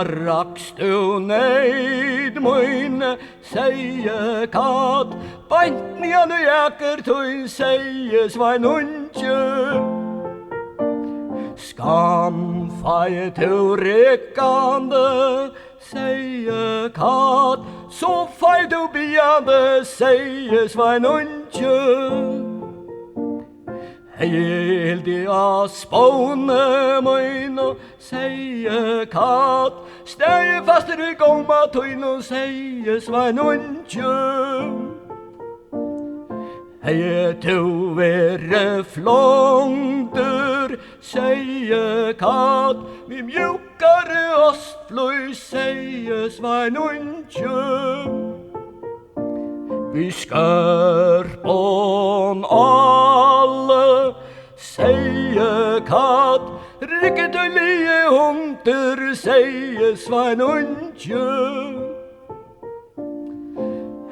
rakst du neid mine, säie kaat, pant nii on jäker tuin säie svainundje. Skam fai tu rekande, säie kaat, så fai du biande, säie svainundje. Hildi a spåne mine, säie kaat, steg faster i gomma tuino, säie svainundje. Hei tu vere flångter, säie kaat, mi mjukare ostflöj, säie svainundje. Vi skörpon alle, säie kaat, riketulie hunter, säie svainundje.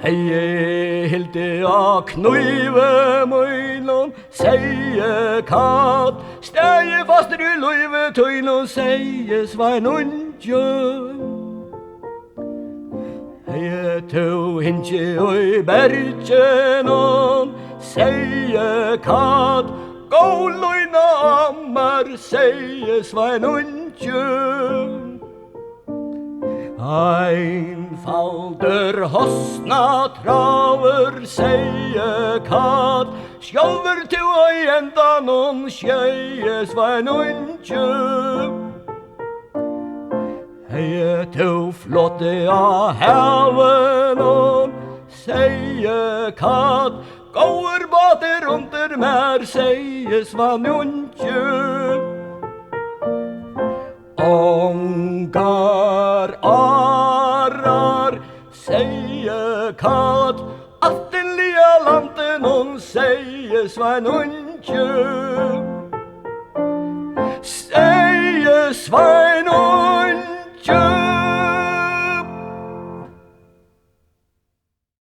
Hei hilde a knuive muilon, säie kaat, stege faster i luive tuilon, säie svainundje. Hei tu hintje oi bergenon, säie kaat, gåluina ammar, säie svainundje. Einfalder hosna traver, säie kaat, sjálfur tu oi endanon, säie svainundje. Hei tu flotte a havenon, säie kaat, gåer bater under mer, säie svainundje. Ångar arar, säie kaat, attenlia lantenon, säie svainundje. Säie svainundje.